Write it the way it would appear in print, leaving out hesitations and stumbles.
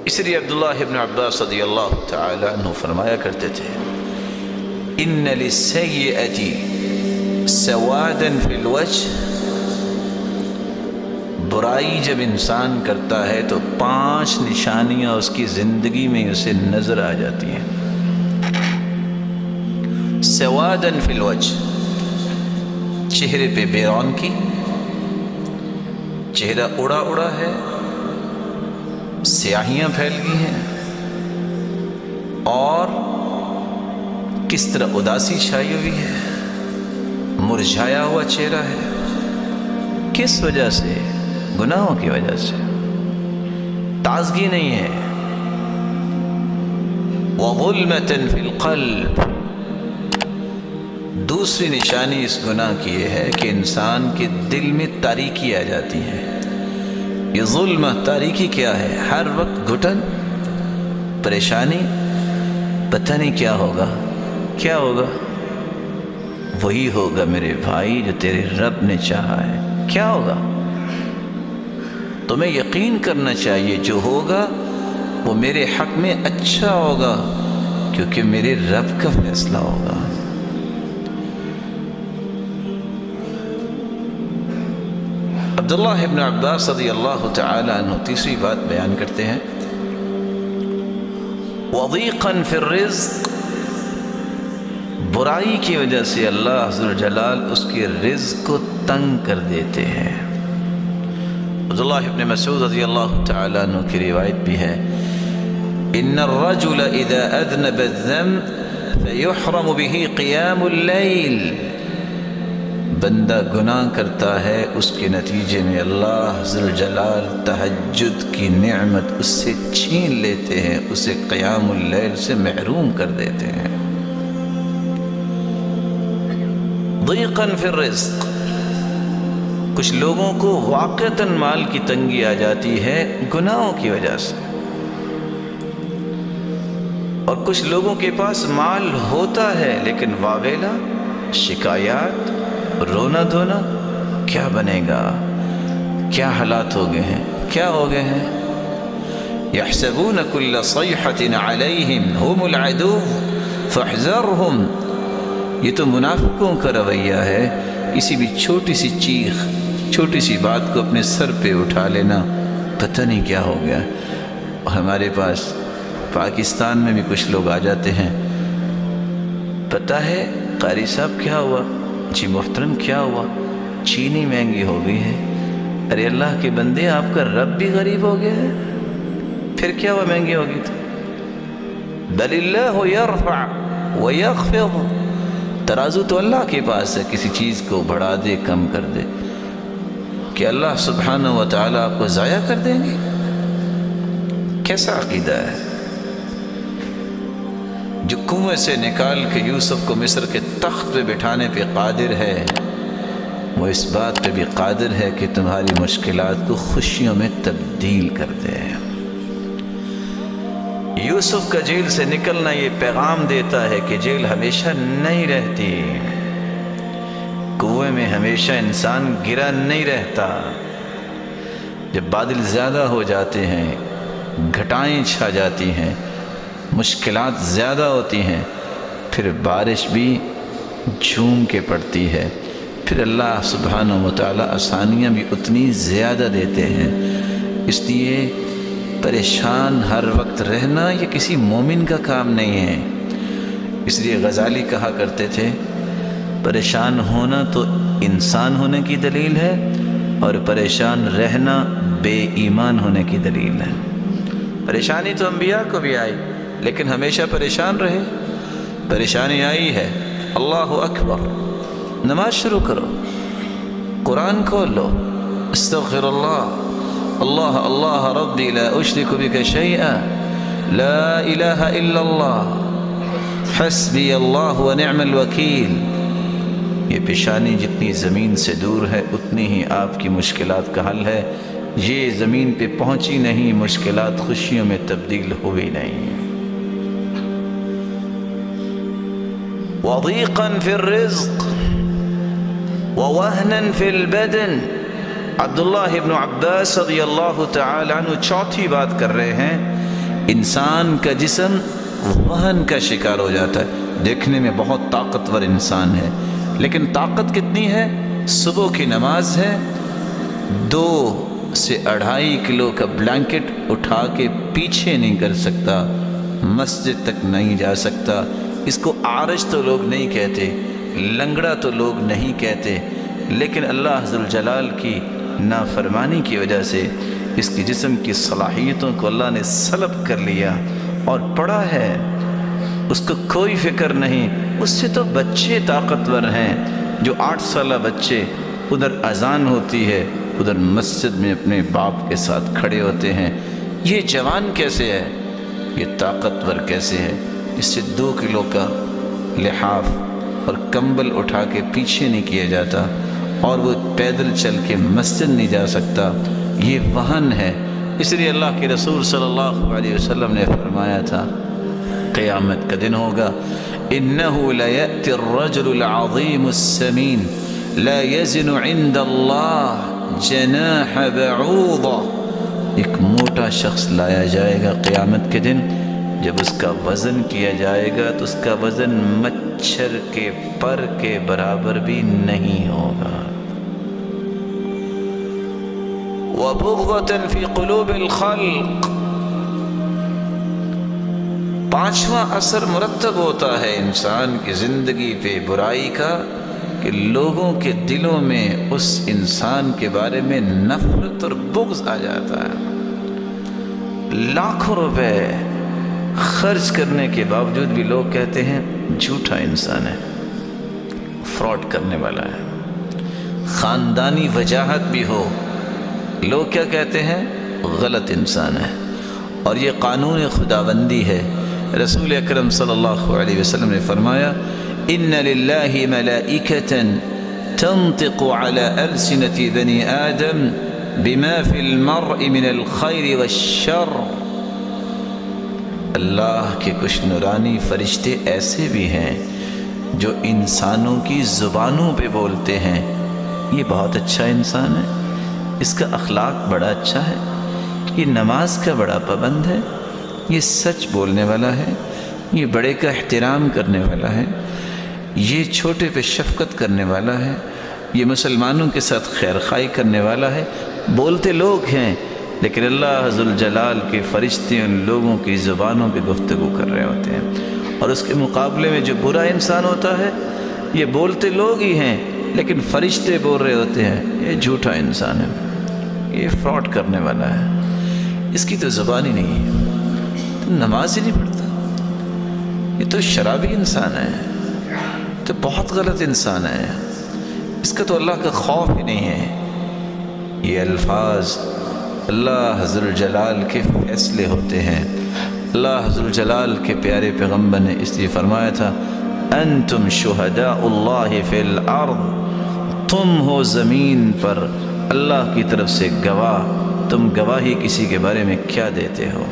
اس لیے عبداللہ ابن عباس رضی اللہ تعالی عنہ فرمایا کرتے تھے ان للسیئۃ سوادا فی الوجہ، برائی جب انسان کرتا ہے تو 5 نشانیاں اس کی زندگی میں اسے نظر آ جاتی ہیں۔ سوادا فی الوجہ، چہرے پہ بے رونقی، چہرہ اڑا اڑا ہے، سیاہیاں پھیل گئی ہیں، اور کس طرح اداسی چھائی ہوئی ہے، مرجھایا ہوا چہرہ ہے۔ کس وجہ سے؟ گناہوں کی وجہ سے، تازگی نہیں ہے۔ وَظُلْمَةً فِي الْقَلْبِ، دوسری نشانی اس گناہ کی یہ ہے کہ انسان کے دل میں تاریکی آ جاتی ہے۔ یہ ظلمہ، تاریکی کیا ہے؟ ہر وقت گھٹن، پریشانی، پتہ نہیں کیا ہوگا، کیا ہوگا؟ وہی ہوگا میرے بھائی جو تیرے رب نے چاہا ہے۔ کیا ہوگا؟ تمہیں یقین کرنا چاہیے جو ہوگا وہ میرے حق میں اچھا ہوگا، کیونکہ میرے رب کا فیصلہ ہوگا۔ عبداللہ ابن عباس رضی اللہ تعالی عنہ تیسری بات بیان کرتے ہیں، وَضِيقًا فِي الرِّزْقِ، برائی کی وجہ سے اللہ ذوالجلال اس کے رزق کو تنگ کر دیتے ہیں۔ عبداللہ ابن مسعود رضی اللہ تعالی عنہ کی روایت بھی ہے، ان الرجل اذا اذنب الذنب فيحرم به قیام اللیل، بندہ گناہ کرتا ہے اس کے نتیجے میں اللہ ذوالجلال تہجد کی نعمت اس سے چھین لیتے ہیں، اسے قیام اللیل سے محروم کر دیتے ہیں۔ ضیقاً فی الرزق، کچھ لوگوں کو واقعتاً مال کی تنگی آ جاتی ہے گناہوں کی وجہ سے، اور کچھ لوگوں کے پاس مال ہوتا ہے لیکن واویلا، شکایات، رونا دھونا، کیا بنے گا، کیا حالات ہو گئے ہیں، کیا ہو گئے ہیں۔ یحسبون کل صیحۃ علیہم ہم العدو فاحذرہم، یہ تو منافقوں کا رویہ ہے، کسی بھی چھوٹی سی چیخ، چھوٹی سی بات کو اپنے سر پہ اٹھا لینا، پتہ نہیں کیا ہو گیا۔ اور ہمارے پاس پاکستان میں بھی کچھ لوگ آ جاتے ہیں، پتہ ہے قاری صاحب کیا ہوا؟ جی محترم کیا ہوا؟ چینی مہنگی ہو گئی ہے۔ ارے اللہ کے بندے، آپ کا رب بھی غریب ہو گیا ہے، پھر کیا ہوا مہنگی ہو گئی تو؟ بل اللہ یرفع ویخفض، ترازو تو اللہ کے پاس ہے، کسی چیز کو بڑھا دے کم کر دے، کہ اللہ سبحانہ و تعالیٰ آپ کو ضائع کر دیں گے؟ کیسا عقیدہ ہے؟ جو کنویں سے نکال کے یوسف کو مصر کے تخت پہ بٹھانے پہ قادر ہے، وہ اس بات پہ بھی قادر ہے کہ تمہاری مشکلات کو خوشیوں میں تبدیل کر دے۔ یوسف کا جیل سے نکلنا یہ پیغام دیتا ہے کہ جیل ہمیشہ نہیں رہتی، کنویں میں ہمیشہ انسان گرا نہیں رہتا۔ جب بادل زیادہ ہو جاتے ہیں، گھٹائیں چھا جاتی ہیں، مشکلات زیادہ ہوتی ہیں، پھر بارش بھی جھوم کے پڑتی ہے، پھر اللہ سبحانہ و تعالیٰ آسانیاں بھی اتنی زیادہ دیتے ہیں۔ اس لیے پریشان ہر وقت رہنا یہ کسی مومن کا کام نہیں ہے۔ اس لیے غزالی کہا کرتے تھے، پریشان ہونا تو انسان ہونے کی دلیل ہے، اور پریشان رہنا بے ایمان ہونے کی دلیل ہے۔ پریشانی تو انبیاء کو بھی آئی، لیکن ہمیشہ پریشان رہے؟ پریشانی آئی ہے، اللہ اکبر، نماز شروع کرو، قرآن کھول لو، استغفر اللہ، اللہ اللہ ربی لا اشرک بک شیئا، لا الہ الا اللہ، حسبی اللہ ونعم الوکیل۔ یہ پیشانی جتنی زمین سے دور ہے اتنی ہی آپ کی مشکلات کا حل ہے۔ یہ زمین پہ پہنچی نہیں، مشکلات خوشیوں میں تبدیل ہوئی نہیں۔ وَضِيقًا فِي الرِّزْقِ وَوَهْنًا فِي الْبَدَنِ، عبداللہ ابن عباس رضی اللہ تعالی عنہ چوتھی بات کر رہے ہیں انسان کا جسم وہن کا شکار ہو جاتا ہے، دیکھنے میں بہت طاقتور انسان ہے، لیکن طاقت کتنی ہے؟ صبح کی نماز ہے، 2 سے 2.5 کلو کا بلینکٹ اٹھا کے پیچھے نہیں کر سکتا، مسجد تک نہیں جا سکتا۔ اس کو عارج تو لوگ نہیں کہتے، لنگڑا تو لوگ نہیں کہتے، لیکن اللہ ذوالجلال کی نافرمانی کی وجہ سے اس کی جسم کی صلاحیتوں کو اللہ نے سلب کر لیا اور پڑا ہے، اس کو کوئی فکر نہیں۔ اس سے تو بچے طاقتور ہیں، جو 8 سالہ بچے، ادھر اذان ہوتی ہے، ادھر مسجد میں اپنے باپ کے ساتھ کھڑے ہوتے ہیں۔ یہ جوان کیسے ہے؟ یہ طاقتور کیسے ہے؟ اس سے 2 کلو کا لحاف اور کمبل اٹھا کے پیچھے نہیں کیا جاتا، اور وہ پیدل چل کے مسجد نہیں جا سکتا۔ یہ وہن ہے۔ اس لیے اللہ کے رسول صلی اللہ علیہ وسلم نے فرمایا تھا قیامت کا دن ہوگا، إِنَّهُ لَيَأْتِ الرَّجُلُ الْعَظِيمُ السَّمِينُ لَا يَزِنُ عِنْدَ اللَّهِ جَنَاحَ بَعُوضَةٍ، ایک موٹا شخص لایا جائے گا قیامت کے دن، جب اس کا وزن کیا جائے گا تو اس کا وزن مچھر کے پر کے برابر بھی نہیں ہوگا۔ وَبُغْضَةً فِي قُلُوبِ الْخَلْقِ، 5واں اثر مرتب ہوتا ہے انسان کی زندگی پہ برائی کا، کہ لوگوں کے دلوں میں اس انسان کے بارے میں نفرت اور بغض آ جاتا ہے۔ لاکھوں روپے خرچ کرنے کے باوجود بھی لوگ کہتے ہیں جھوٹا انسان ہے، فراڈ کرنے والا ہے۔ خاندانی وجاہت بھی ہو، لوگ کیا کہتے ہیں؟ غلط انسان ہے۔ اور یہ قانون خداوندی ہے۔ رسول اکرم صلی اللہ علیہ وسلم نے فرمایا، ان للہ ملائکۃ تنطق علی السنۃ بنی آدم بما فی المرء من الخیر والشر، اللہ کے کچھ نورانی فرشتے ایسے بھی ہیں جو انسانوں کی زبانوں پہ بولتے ہیں، یہ بہت اچھا انسان ہے، اس کا اخلاق بڑا اچھا ہے، یہ نماز کا بڑا پابند ہے، یہ سچ بولنے والا ہے، یہ بڑے کا احترام کرنے والا ہے، یہ چھوٹے پہ شفقت کرنے والا ہے، یہ مسلمانوں کے ساتھ خیر خواہی کرنے والا ہے۔ بولتے لوگ ہیں، لیکن اللہ ذوالجلال کے فرشتے ان لوگوں کی زبانوں پہ گفتگو کر رہے ہوتے ہیں، اور اس کے مقابلے میں جو برا انسان ہوتا ہے، یہ بولتے لوگ ہی ہیں لیکن فرشتے بول رہے ہوتے ہیں یہ جھوٹا انسان ہے، یہ فراڈ کرنے والا ہے، اس کی تو زبان ہی نہیں ہے، تو نماز ہی نہیں پڑھتا، یہ تو شرابی انسان ہے، تو بہت غلط انسان ہے، اس کا تو اللہ کا خوف ہی نہیں ہے۔ یہ الفاظ اللہ ذوالجلال کے فیصلے ہوتے ہیں۔ اللہ ذوالجلال کے پیارے پیغمبر نے اس لیے فرمایا تھا، انتم شہداء اللہ فی الارض، تم ہو زمین پر اللہ کی طرف سے گواہ، تم گواہی کسی کے بارے میں کیا دیتے ہو؟